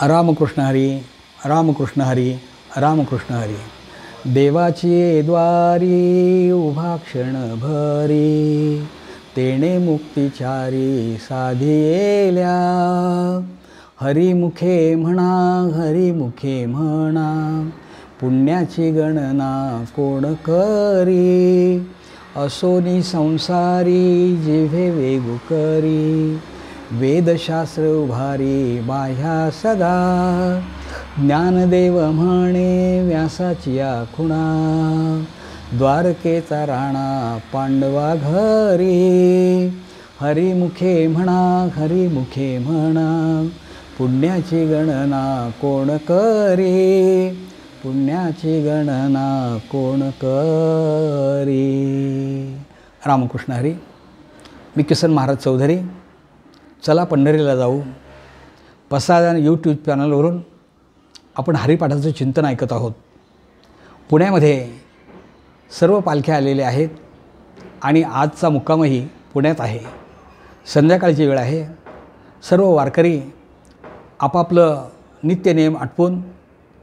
रामकृष्ण हरी, रामकृष्ण हरी, रामकृष्ण हरी. देवाची द्वारी उभा क्षणभरी, तेणे मुक्तिचारी साधियेल्या. हरिमुखे म्हणा, हरिमुखे म्हणा, पुण्याची गणना कोण करी. असोनी संसारी जिव्हे वेगू करी, वेदशास्त्र उभारी बाह्या सदा. ज्ञानदेव म्हणे व्यासाची या खुणा, द्वारकेचा राणा पांडवा घरी. हरिमुखे म्हणा, हरिमुखे म्हणा, पुण्याची गणना कोण करी. पुण्याची गणना कोण करी. रामकृष्ण हरी. मी किसन महाराज चौधरी. चला पंढरीला जाऊ. प्रसाद यूट्यूब चॅनलवरून आपण हरिपाठाचं चिंतन ऐकत आहोत. पुण्यामध्ये सर्व पालख्या आलेल्या आहेत आणि आजचा मुक्कामही पुण्यात आहे. संध्याकाळची वेळ आहे. सर्व वारकरी आपापलं नित्यनेम आटपून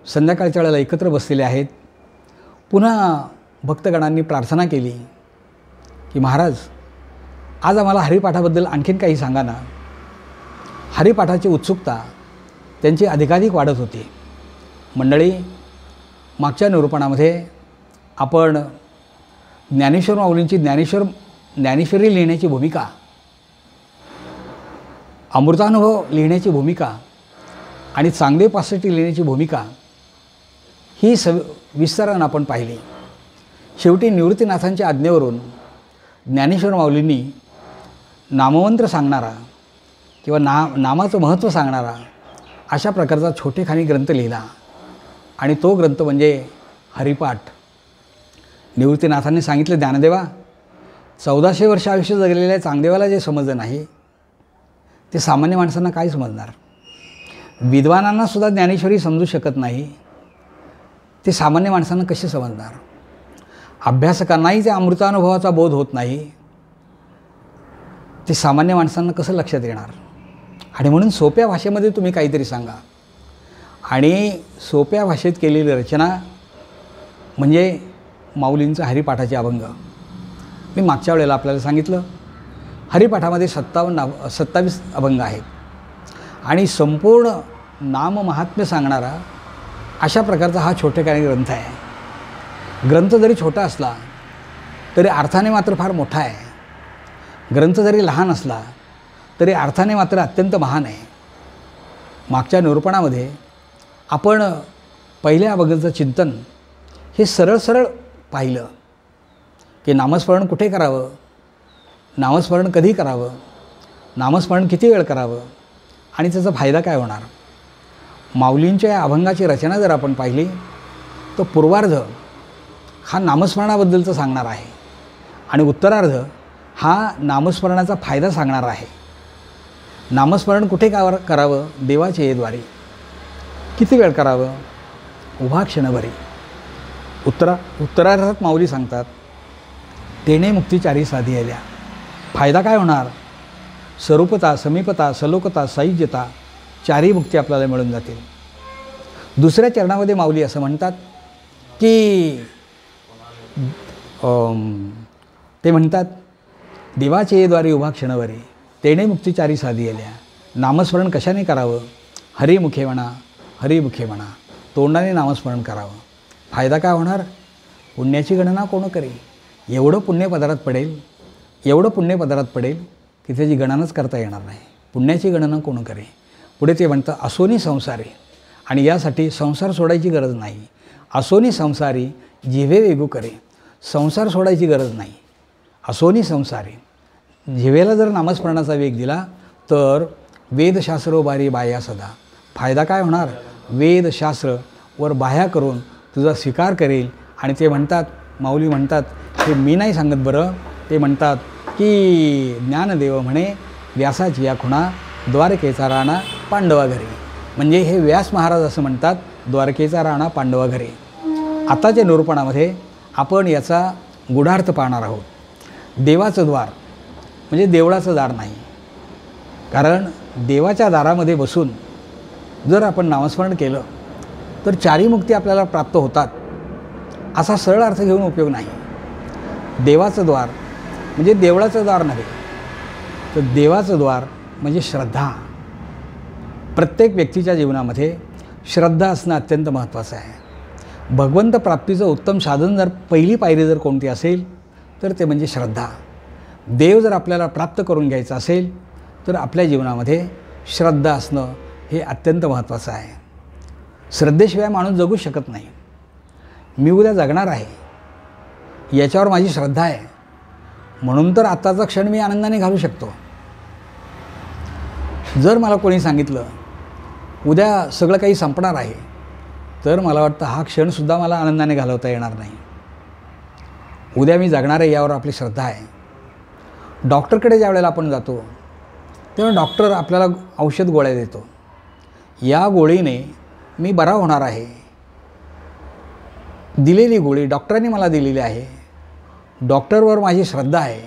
संध्याकाळच्या वेळेला एकत्र बसलेले आहेत. पुन्हा भक्तगणांनी प्रार्थना केली की महाराज, आज आम्हाला हरिपाठाबद्दल आणखीन काही सांगा ना. हरिपाठाची उत्सुकता त्यांची अधिकाधिक वाढत होती. मंडळी, मागच्या निरूपणामध्ये आपण ज्ञानेश्वर माऊलींची ज्ञानेश्वरी लिहिण्याची भूमिका, अमृतानुभव लिहिण्याची भूमिका आणि चांगदेव पासष्टी लिहिण्याची भूमिका ही विस्तारानं आपण पाहिली. शेवटी निवृत्तीनाथांच्या आज्ञेवरून ज्ञानेश्वर माऊलींनी नाममंत्र सांगणारा किंवा नामाचं महत्त्व सांगणारा अशा प्रकारचा छोटेखानी ग्रंथ लिहिला आणि तो ग्रंथ म्हणजे हरिपाठ. निवृत्तीनाथांनी सांगितलं, ज्ञानदेवा, 1400 वर्ष आयुष्य जगलेल्या चांगदेवाला जे समजलं नाही ते सामान्य माणसांना काय समजणार. विद्वानांनासुद्धा ज्ञानेश्वरी समजू शकत नाही, ते सामान्य माणसांना कसे समजणार. अभ्यासकांनाही त्या अमृतानुभवाचा बोध होत नाही, ते सामान्य माणसांना कसं लक्षात येणार. आणि म्हणून सोप्या भाषेमध्ये तुम्ही काहीतरी सांगा. आणि सोप्या भाषेत केलेली रचना म्हणजे माऊलींचं हरिपाठाचे अभंग. मी मागच्या वेळेला आपल्याला सांगितलं, हरिपाठामध्ये 27 अभंग आहेत आणि संपूर्ण नाम महात्म्य सांगणारा अशा प्रकारचा हा छोटेखानी ग्रंथ आहे. ग्रंथ जरी छोटा असला तरी अर्थाने मात्र फार मोठा आहे. ग्रंथ जरी लहान असला तरी अर्थाने मात्र अत्यंत महान आहे. मागच्या निरूपणामध्ये आपण पहिल्या अभंगाचं चिंतन हे सरळ पाहिलं की नामस्मरण कुठे करावं, नामस्मरण कधी करावं, नामस्मरण किती वेळ करावं आणि त्याचा फायदा काय होणार. माऊलींच्या या अभंगाची रचना जर आपण पाहिली तर पूर्वार्ध हा नामस्मरणाबद्दलचं सांगणार आहे आणि उत्तरार्ध हा नामस्मरणाचा फायदा सांगणार आहे. नामस्मरण कुठे करावं, देवाचे द्वारी. किती वेळ करावं, उभा क्षणभरी. उत्तरार्धात माऊली सांगतात, तेणे मुक्तिचारी साधियेल्या. फायदा काय होणार, स्वरूपता, समीपता, सलोकता, सायुज्यता, चारही मुक्ती आपल्याला मिळून जातील. दुसऱ्या चरणामध्ये माऊली असं म्हणतात की ते म्हणतात, देवाचे द्वारी उभा क्षणभरी, तेणे मुक्तिचारी साधियेल्या. नामस्मरण कशाने करावं, हरिमुखे म्हणा, हरिमुखे म्हणा, तोंडाने नामस्मरण करावं. फायदा काय होणार, पुण्याची गणना कोण करी. एवढं पुण्य पदारात पडेल, एवढं पुण्य पदारात पडेल की त्याची गणनाच करता येणार नाही. पुण्याची गणना कोण करे. पुढे ते म्हणतं, असोनी संसारी. आणि यासाठी संसार सोडायची गरज नाही. असोनी संसारी जिव्हे वेगू करे. संसार सोडायची गरज नाही. असोनी संसारी. जिव्हेला जर नामस्मरणाचा वेग दिला तर वेदशास्त्र बारी बाया सदा. फायदा काय होणार, वेदशास्त्र वर बाह्या करून तुझा स्वीकार करेल. आणि ते म्हणतात, माऊली म्हणतात, हे मी नाही सांगत बरं, ते म्हणतात की ज्ञानदेव म्हणे व्यासाची या खुणा, द्वारकेचा राणा पांडवा घरी. म्हणजे हे व्यास महाराज असं म्हणतात, द्वारकेचा राणा पांडवा घरी. आताच्या निरूपणामध्ये आपण याचा गूढार्थ पाहणार आहोत. देवाचं द्वार म्हणजे देवळाचं दार नाही, कारण देवाच्या दारामध्ये बसून जर आपण नामस्मरण केलं तर चारी मुक्ती आपल्याला प्राप्त होतात असा सरळ अर्थ घेऊन उपयोग नाही. देवाचं द्वार म्हणजे देवळाचं द्वार नव्हे, तर देवाचं द्वार म्हणजे श्रद्धा. प्रत्येक व्यक्तीच्या जीवनामध्ये श्रद्धा असणं अत्यंत महत्त्वाचं आहे. भगवंत प्राप्तीचं उत्तम साधन जर पहिली पायरी जर कोणती असेल तर ते म्हणजे श्रद्धा. देव जर आपल्याला प्राप्त करून घ्यायचा असेल तर आपल्या जीवनामध्ये श्रद्धा असणं हे अत्यंत महत्त्वाचं आहे. श्रद्धेशिवाय माणूस जगू शकत नाही. मी उद्या जगणार आहे याच्यावर माझी श्रद्धा आहे, म्हणून तर आत्ताचा क्षण मी आनंदाने घालू शकतो. जर मला कोणी सांगितलं उद्या सगळं काही संपणार आहे तर मला वाटतं हा क्षणसुद्धा मला आनंदाने घालवता येणार नाही. उद्या मी जगणार आहे यावर आपली श्रद्धा आहे. डॉक्टरकडे ज्या वेळेला आपण जातो तेव्हा डॉक्टर आपल्याला औषध गोळ्या देतो. या गोळीने मी बरा होणार आहे. दिलेली गोळी डॉक्टरांनी मला दिलेली आहे. डॉक्टरवर माझी श्रद्धा आहे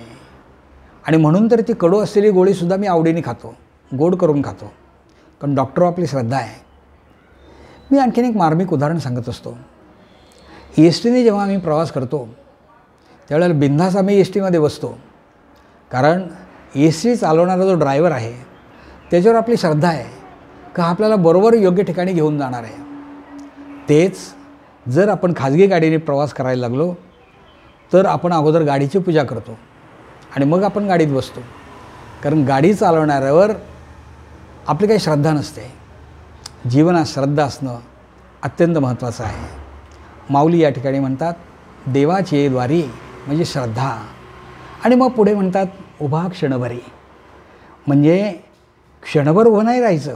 आणि म्हणून तर ती कडू असलेली गोळीसुद्धा मी आवडीने खातो, गोड करून खातो, कारण डॉक्टरवर आपली श्रद्धा आहे. मी आणखीन एक मार्मिक उदाहरण सांगत असतो. एस टीने जेव्हा आम्ही प्रवास करतो त्यावेळेला बिनधास्त आम्ही एस टीमध्ये बसतो, कारण एस टी चालवणारा जो ड्रायव्हर आहे त्याच्यावर आपली श्रद्धा आहे का आपल्याला बरोबर योग्य ठिकाणी घेऊन जाणार आहे. तेच जर आपण खाजगी गाडीने प्रवास करायला लागलो तर आपण अगोदर गाडीची पूजा करतो आणि मग आपण गाडीत बसतो, कारण गाडी चालवणाऱ्यावर आपली काही श्रद्धा नसते. जीवनात श्रद्धा असणं अत्यंत महत्त्वाचं आहे. माऊली या ठिकाणी म्हणतात देवाचे द्वारी म्हणजे श्रद्धा, आणि मग पुढे म्हणतात उभा क्षणभरी, म्हणजे क्षणभर उभं नाही राहायचं,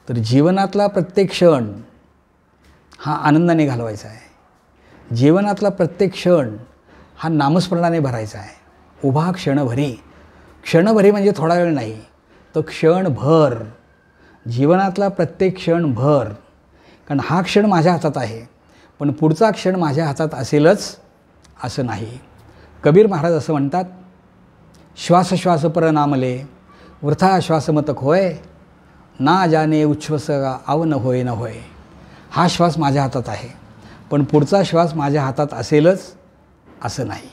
तर जीवनातला प्रत्येक क्षण हा आनंदाने घालवायचा आहे. जीवनातला प्रत्येक क्षण हा नामस्मरणाने भरायचा आहे. उभा क्षणभरी, क्षणभरी म्हणजे थोडा वेळ नाही, तर क्षणभर, जीवनातला प्रत्येक क्षणभर, कारण हा क्षण माझ्या हातात आहे पण पुढचा क्षण माझ्या हातात असेलच असं नाही. कबीर महाराज असं म्हणतात, श्वास श्वास पर नामले वृथा श्वासमतक होय, ना जाने उच्छ्वस आव न होय न होय. हा श्वास माझ्या हातात आहे पण पुढचा श्वास माझ्या हातात असेलच असं नाही.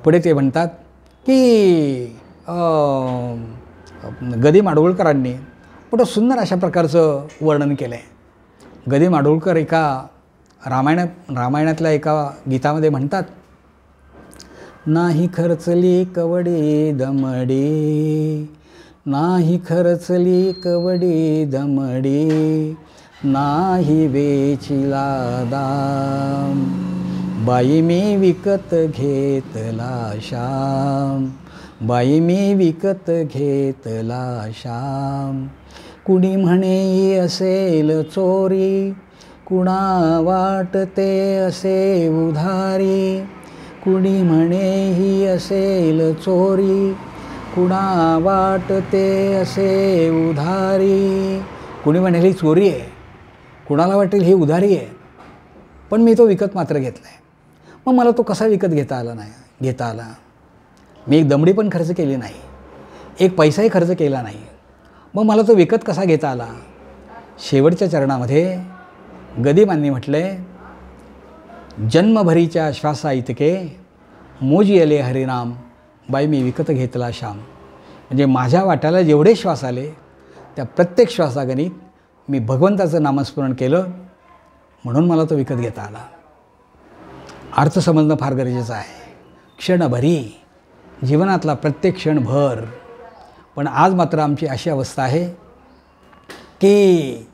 पुढे ते म्हणतात की गदी माडगुळकरांनी मोठं सुंदर अशा प्रकारचं वर्णन केलं आहे. गदी माडगुळकर एका रामायणातल्या एका गीतामध्ये म्हणतात, नाही खर्चली कवडी दमडी, नाही खर्चली कवडी दमडी, नाही वेचिला दाम, बाई मी विकत घेतला श्याम, बाई मी विकत घेतला श्याम. कुणी म्हणे ही असेल चोरी, कुणा वाटते असे उधारी, कुणी म्हणे ही असेल चोरी, कुणा वाटते असे उधारी. कुणी म्हणेल ही चोरी आहे, कुणाला वाटेल ही उधारी आहे, पण मी तो विकत मात्र घेतला आहे. मग मला तो कसा विकत घेता आला? मी एक दमडी पण खर्च केली नाही, एक पैसाही खर्च केला नाही, मग मला तो विकत कसा घेता आला? शेवटच्या चरणामध्ये गदिमांनी म्हटलं आहे, जन्मभरीच्या श्वासा इतके मोजी आले हरिनाम, बाई मी विकत घेतला श्याम. म्हणजे माझ्या वाट्याला जेवढे श्वास आले त्या प्रत्येक श्वासागणित मी भगवंताचं नामस्मरण केलं, म्हणून मला तो विकत घेता आला. अर्थ समजणं फार गरजेचं आहे. क्षणभरी, जीवनातला प्रत्येक क्षणभर. पण आज मात्र आमची अशी अवस्था आहे की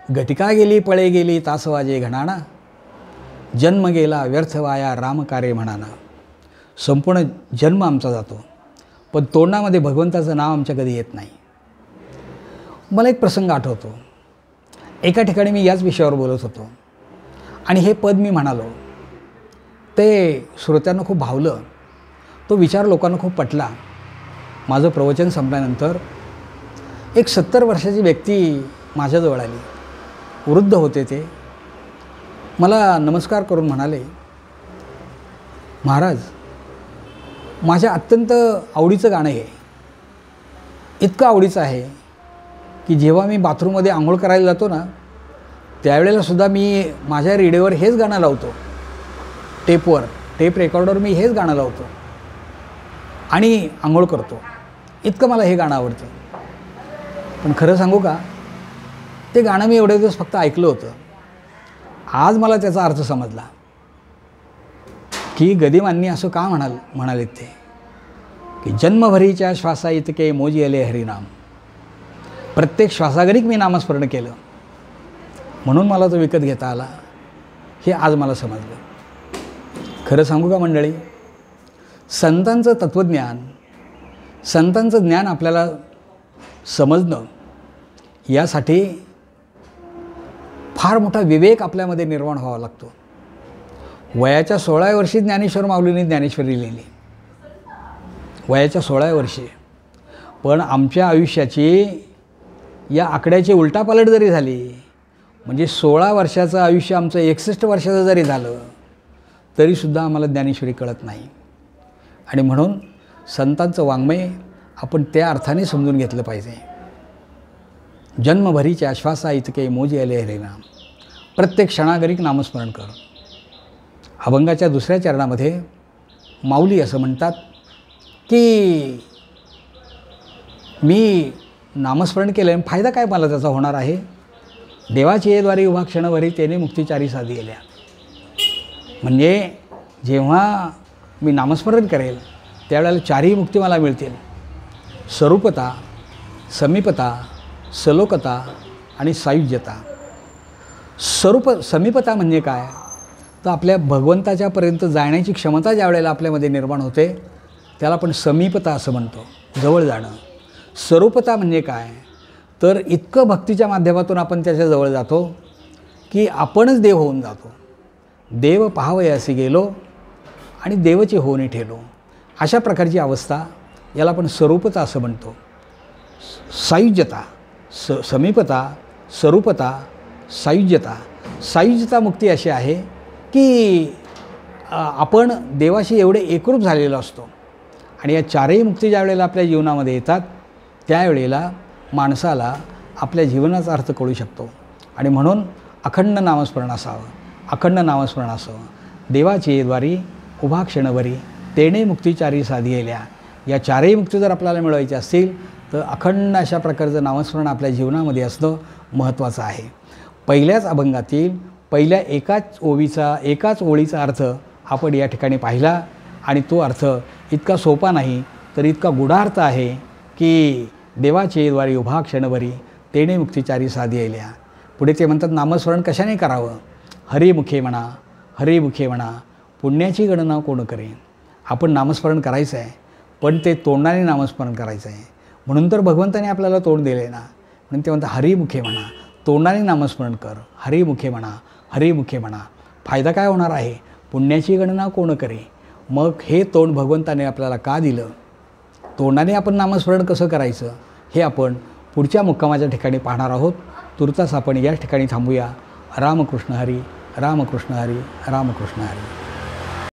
घटिका गेली पळे गेली तास वाजे घणाना, जन्म गेला व्यर्थ वाया रामकार्य म्हणाना. संपूर्ण जन्म आमचा जातो पण तोंडामध्ये भगवंताचं नाव आमच्या कधी येत नाही. मला एक प्रसंग आठवतो. एका ठिकाणी मी याच विषयावर बोलत होतो आणि हे पद मी म्हणालो, ते श्रोत्यांना खूप भावलं, तो विचार लोकांना खूप पटला. माझं प्रवचन संपल्यानंतर एक 70 वर्षाची व्यक्ती माझ्याजवळ आली. वृद्ध होते ते. मला नमस्कार करून म्हणाले, महाराज माझ्या अत्यंत आवडीचं गाणं आहे, इतकं आवडीचं आहे की जेव्हा मी बाथरूममध्ये आंघोळ करायला जातो ना, त्यावेळेलासुद्धा मी माझ्या रेडिओवर हेच गाणं लावतो, टेप रेकॉर्डवर मी हेच गाणं लावतो आणि आंघोळ करतो. इतकं मला हे गाणं आवडतं. पण खरं सांगू का, ते गाणं मी एवढे दिवस फक्त ऐकलं होतं. आज मला त्याचा अर्थ समजला की गदिमांनी असं का म्हणालेत ते, की जन्मभरीच्या श्वासा इतके मोजी आले हरिनाम. प्रत्येक श्वासागणिक मी नामस्मरण केलं म्हणून मला तो विकत घेता आला, हे आज मला समजलं. खरं सांगू का मंडळी, संतांचं तत्त्वज्ञान, संतांचं ज्ञान आपल्याला समजणं, यासाठी फार मोठा विवेक आपल्यामध्ये निर्माण व्हावा लागतो. वयाच्या 16व्या वर्षी ज्ञानेश्वर माऊलींनी ज्ञानेश्वरी लिहिली, वयाच्या 16व्या वर्षी. पण आमच्या आयुष्याची या आकड्याची उलटापालट जरी झाली, म्हणजे 16 वर्षाचं आयुष्य आमचं 61 वर्षाचं जरी झालं, तरीसुद्धा आम्हाला ज्ञानेश्वरी कळत नाही. आणि म्हणून संतांचं वाङ्मय आपण त्या अर्थाने समजून घेतलं पाहिजे. जन्मभरीच्या श्वासा इतके मोजी आले हरिनाम, प्रत्येक क्षणागणिक नामस्मरण कर. अभंगाच्या 2ऱ्या चरणामध्ये माऊली असं म्हणतात की मी नामस्मरण केलं, फायदा काय मला त्याचा होणार आहे. देवाची येद्वारी उभा क्षणभरी त्याने मुक्तिचारी साधी गेल्या. म्हणजे जेव्हा मी नामस्मरण करेल त्यावेळेला 4ही मुक्ती मला मिळतील. स्वरूपता, समीपता, सलोकता आणि सायुज्यता. समीपता म्हणजे काय, तर आपल्या भगवंताच्यापर्यंत जाण्याची क्षमता ज्या वेळेला आपल्यामध्ये निर्माण होते त्याला आपण समीपता असं म्हणतो, जवळ जाणं. स्वरूपता म्हणजे काय, तर इतकं भक्तीच्या माध्यमातून आपण त्याच्या जवळ जातो की आपणच देव होऊन जातो. देव पाहावयासी गेलो आणि देवचे होऊनी ठेलो, अशा प्रकारची अवस्था, याला आपण स्वरूपता असं म्हणतो. सायुज्यता, समीपता, स्वरूपता, सायुज्यता मुक्ती अशी आहे की आपण देवाशी एवढे एकरूप झालेलो असतो. आणि या 4ही मुक्ती ज्या वेळेला आपल्या जीवनामध्ये येतात त्यावेळेला माणसाला आपल्या जीवनाचा अर्थ कळू शकतो. आणि म्हणून अखंड नामस्मरण असावं, अखंड नामस्मरण असावं. देवाची द्वारी उभा क्षणभरी तेणे मुक्तिचारी साधियेल्या. या 4ही मुक्ती जर आपल्याला मिळवायची असतील तर अखंड अशा प्रकारचं नामस्मरण आपल्या जीवनामध्ये असणं महत्त्वाचं आहे. पहिल्याच अभंगातील पहिल्या एकाच ओळीचा अर्थ आपण या ठिकाणी पाहिला आणि तो अर्थ इतका सोपा नाही तर इतका गूढार्थ आहे की देवाचे द्वारी उभा क्षणभरी तेणे मुक्तिचारी साधियेल्या. पुढे ते म्हणतात नामस्मरण कशाने करावं. हरिमुखे म्हणा, हरिमुखे म्हणा, पुण्याची गणना कोण करेन. आपण नामस्मरण करायचं आहे पण ते तोंडाने नामस्मरण करायचं आहे. म्हणून तर भगवंताने आपल्याला तोंड दिले ना, म्हणून ते म्हणतात हरिमुखे म्हणा, तोंडाने नामस्मरण कर. हरिमुखे म्हणा, हरिमुखे म्हणा. फायदा काय होणार आहे, पुण्याची गणना कोण करे. मग हे तोंड भगवंताने आपल्याला का दिलं, तोंडाने आपण नामस्मरण कसं करायचं, हे आपण पुढच्या मुक्कामाच्या ठिकाणी पाहणार आहोत. तुर्तास आपण या ठिकाणी थांबूया. रामकृष्ण हरी, रामकृष्ण हरी, रामकृष्ण हरी.